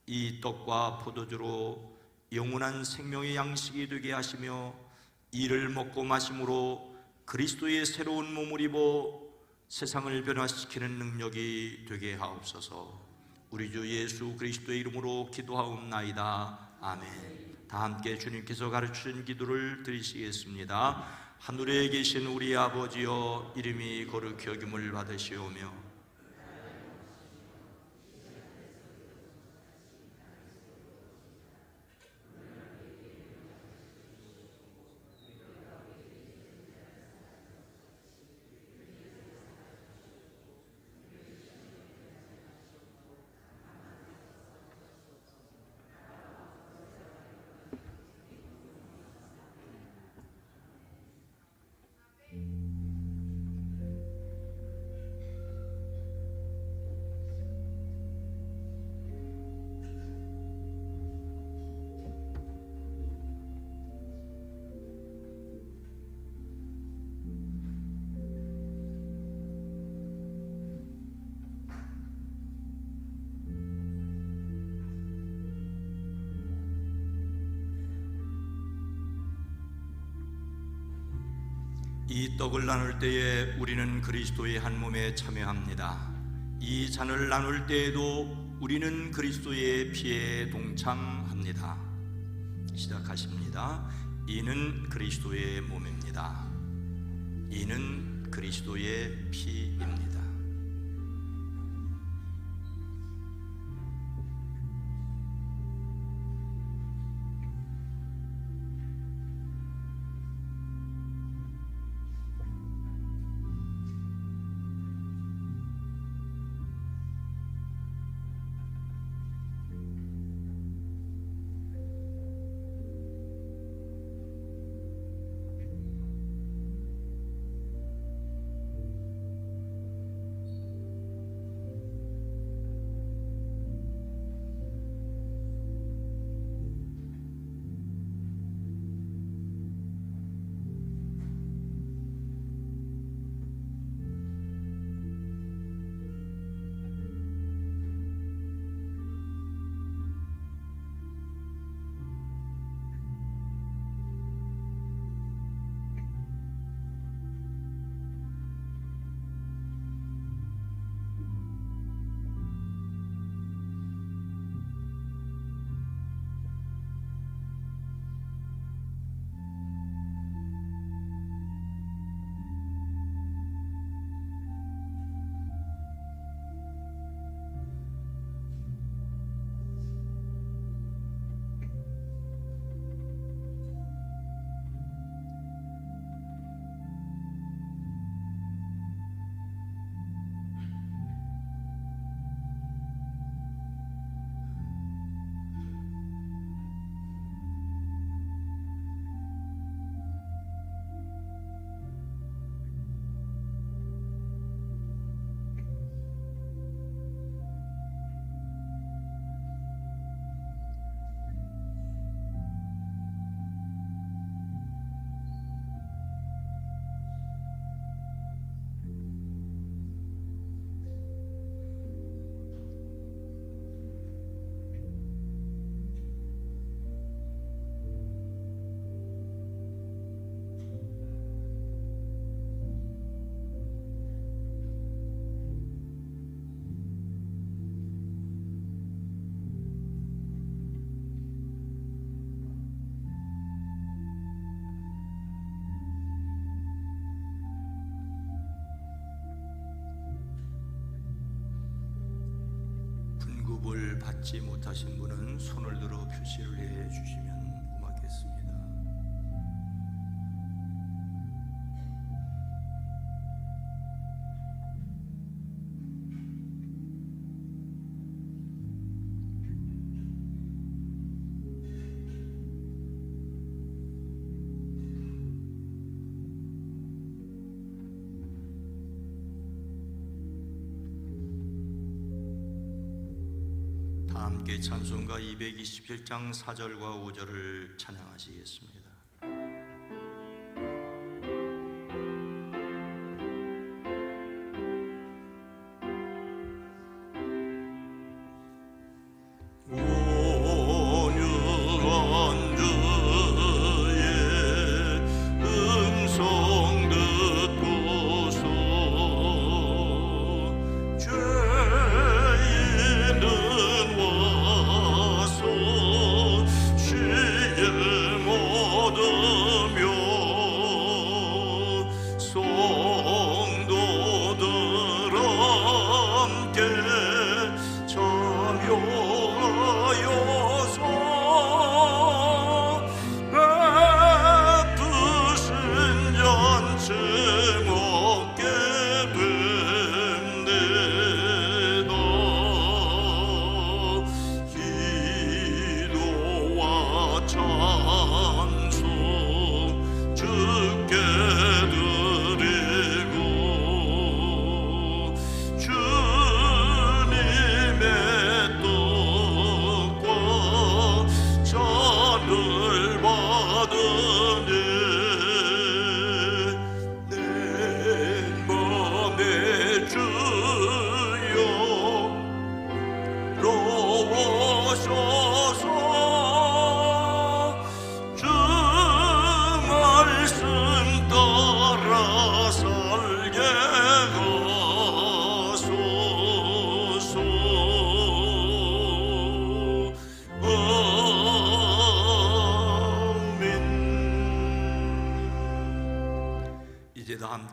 Speaker 4: 이 떡과 포도주로 영원한 생명의 양식이 되게 하시며 이를 먹고 마심으로 그리스도의 새로운 몸을 입어 세상을 변화시키는 능력이 되게 하옵소서. 우리 주 예수 그리스도의 이름으로 기도하옵나이다. 아멘. 다 함께 주님께서 가르치신 기도를 드리시겠습니다. 하늘에 계신 우리 아버지여, 이름이 거룩히 여김을 받으시오며 이 떡을 나눌 때에 우리는 그리스도의 한 몸에 참여합니다. 이 잔을 나눌 때에도 우리는 그리스도의 피에 동참합니다. 시작하십니다. 이는 그리스도의 몸입니다. 이는 그리스도의 피입니다. 분급을 받지 못하신 분은 손을 들어 표시를 해 주시면 고맙겠습니다. 함께 찬송가 227장 4절과 5절을 찬양하시겠습니다.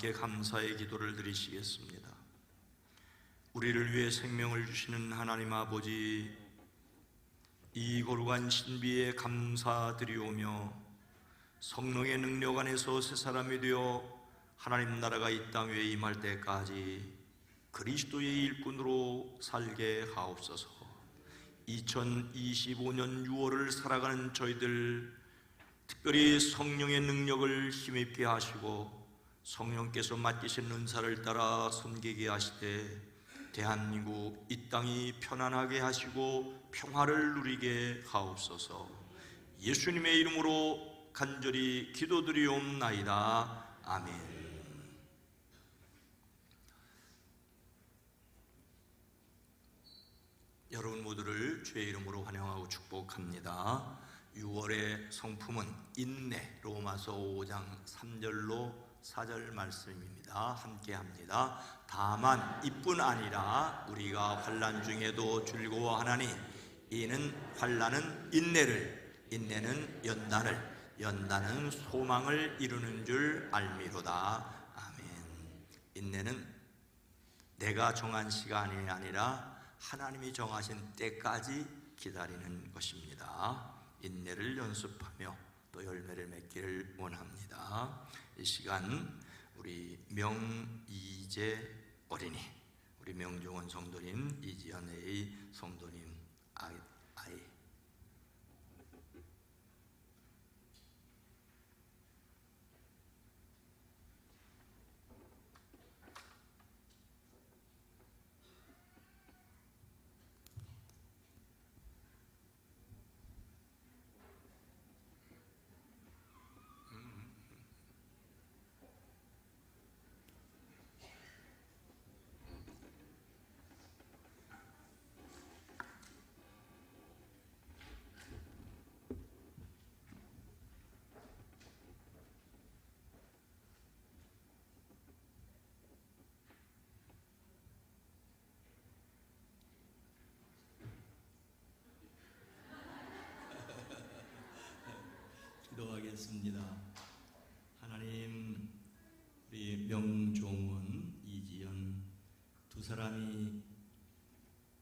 Speaker 4: 함께 감사의 기도를 드리시겠습니다. 우리를 위해 생명을 주시는 하나님 아버지, 이 거룩한 신비에 감사드리오며 성령의 능력 안에서 새 사람이 되어 하나님 나라가 이 땅 위에 임할 때까지 그리스도의 일꾼으로 살게 하옵소서. 2025년 6월을 살아가는 저희들, 특별히 성령의 능력을 힘입게 하시고 성령께서 맡기신 은사를 따라 섬기게 하시되 대한민국 이 땅이 편안하게 하시고 평화를 누리게 하옵소서. 예수님의 이름으로 간절히 기도드리옵나이다. 아멘. 여러분 모두를 주의 이름으로 환영하고 축복합니다. 6월의 성품은 인내, 로마서 5장 3절로 4절 말씀입니다. 함께 합니다. 다만 이뿐 아니라 우리가 환난 중에도 즐거워하나니 이는 환난은 인내를, 인내는 연단을, 연단은 소망을 이루는 줄 알미로다. 아멘. 인내는 내가 정한 시간이 아니라 하나님이 정하신 때까지 기다리는 것입니다. 인내를 연습하며 또 열매를 맺기를 원합니다. 이 시간 우리 명이재 어린이, 우리 명종원 성도님, 이지연의 성도님 아이 기도하겠습니다. 하나님, 우리 명종원, 이지연 두 사람이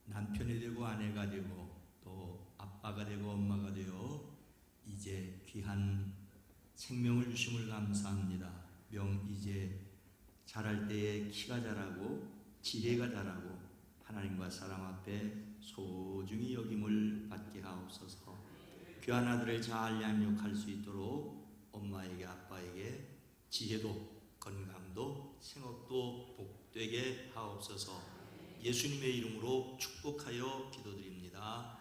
Speaker 4: 남편이 되고 아내가 되고 또 아빠가 되고 엄마가 되어 이제 귀한 생명을 주심을 감사합니다. 이제 자랄 때에 키가 자라고 지혜가 자라고 하나님과 사람 앞에 소중히 여김을 받게 하옵소서. 귀한 아들을 잘 양육할 수 있도록 엄마에게 아빠에게 지혜도 건강도 생업도 복되게 하옵소서. 예수님의 이름으로 축복하여 기도드립니다.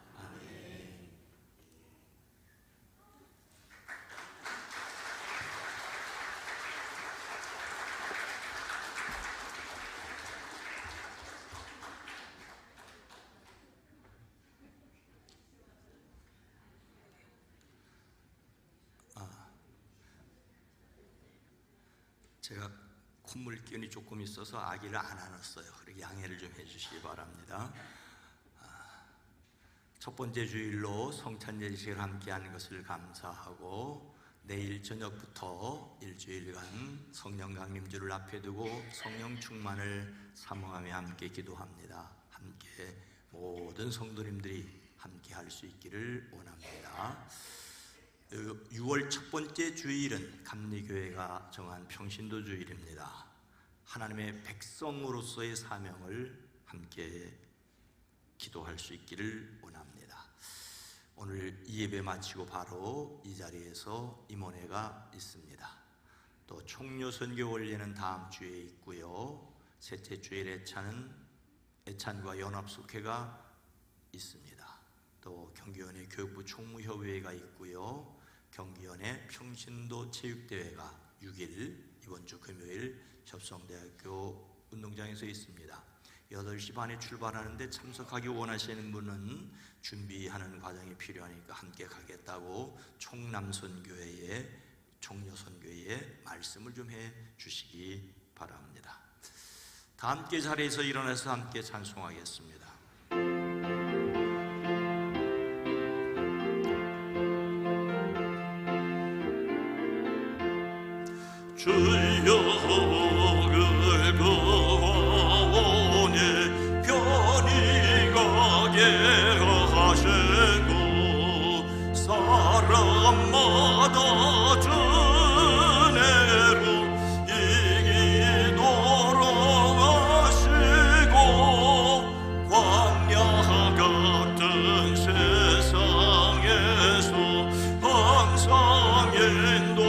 Speaker 4: 제가 콧물기운이 조금 있어서 아기를 안 안았어요. 그렇게 양해를 좀 해주시기 바랍니다. 첫 번째 주일로 성찬 예식을 함께한 것을 감사하고, 내일 저녁부터 일주일간 성령 강림주를 앞에 두고 성령 충만을 사모하며 함께 기도합니다. 함께 모든 성도님들이 함께 할 수 있기를 원합니다. 6월 첫 번째 주일은 감리교회가 정한 평신도 주일입니다. 하나님의 백성으로서의 사명을 함께 기도할 수 있기를 원합니다. 오늘 이 예배 마치고 바로 이 자리에서 임원회가 있습니다. 또 총료선교 원례는 다음 주에 있고요. 셋째 주일 애찬과 연합숙회가 있습니다. 또 경기원의 교육부 총무협의회가 있고요. 경기원의 평신도 체육대회가 6일 이번 주 금요일 협성대학교 운동장에서 있습니다. 8시 반에 출발하는데 참석하기 원하시는 분은 준비하는 과정이 필요하니까 함께 가겠다고 총남선교회에 총녀선교회에 말씀을 좀 해 주시기 바랍니다. 다 함께 자리에서 일어나서 함께 찬송하겠습니다.
Speaker 1: 주여 그거오니 편히 가게 하시고 사람마다 주내로 이기도록 하시고 광야 같은 세상에서 항상 인도하소서.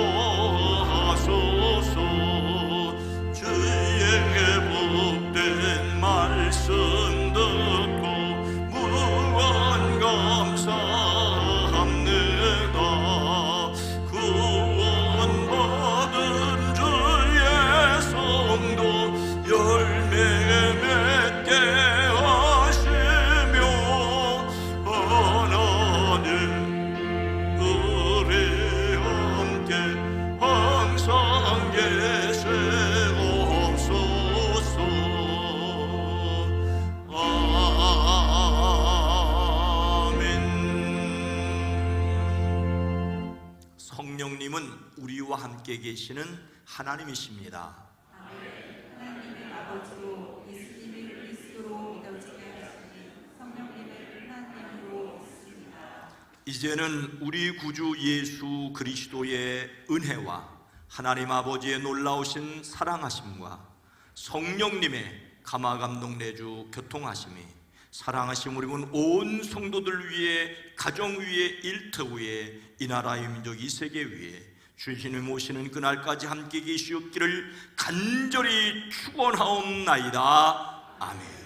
Speaker 1: 주의 복된 말씀 듣고 무한 감사합니다. 구원받은 주의 성도 열매 맺게 하시며 하나님 우리 함께 항상 계시옵소서. 아멘.
Speaker 4: 성령님은 우리와 함께 계시는 하나님이십니다.
Speaker 2: 하나님의 아버지로 예수님을 그리스도로 믿어지게 하시니 성령님을 하나님으로 믿습니다.
Speaker 4: 이제는 우리 구주 예수 그리스도의 은혜와 하나님 아버지의 놀라우신 사랑하심과 성령님의 감화감동 내주 교통하심이 사랑하심 우리 온 성도들 위해, 가정 위에, 일터 위에, 이 나라 이 민족 이 세계 위에 주님이 오시는 그날까지 함께 계시옵기를 간절히 축원하옵나이다. 아멘.